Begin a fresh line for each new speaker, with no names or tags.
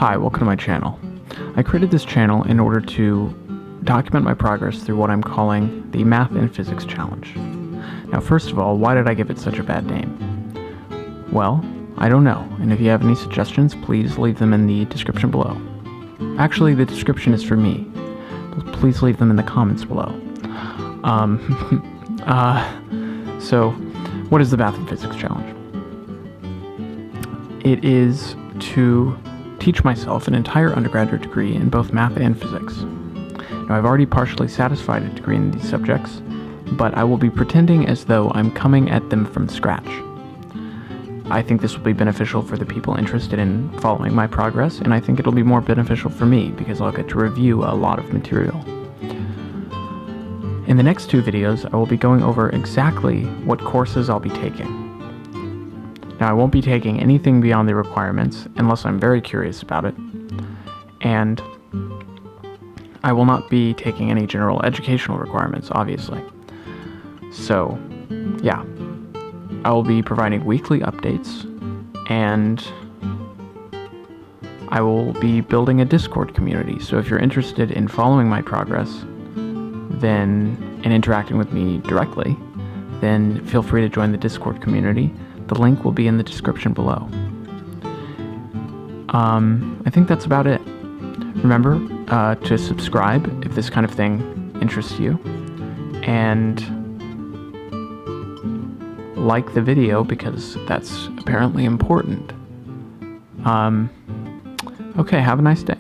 Hi, welcome to my channel. I created this channel in order to document my progress through what I'm calling the Math and Physics Challenge. Now, first of all, why did I give it such a bad name? Well, I don't know, and if you have any suggestions, please leave them in the description below. Actually, the description is for me. Please leave them in the comments below. So, what is the Math and Physics Challenge? It is to teach myself an entire undergraduate degree in both math and physics. Now, I've already partially satisfied a degree in these subjects, but I will be pretending as though I'm coming at them from scratch. I think this will be beneficial for the people interested in following my progress, and I think it'll be more beneficial for me because I'll get to review a lot of material. In the next two videos, I will be going over exactly what courses I'll be taking. Now, I won't be taking anything beyond the requirements unless I'm very curious about it, and I will not be taking any general educational requirements, obviously. So, yeah, I will be providing weekly updates, and I will be building a Discord community, so if you're interested in following my progress and interacting with me directly, then feel free to join the Discord community. The link will be in the description below. I think that's about it. Remember to subscribe if this kind of thing interests you, and like the video because that's apparently important. Okay, have a nice day.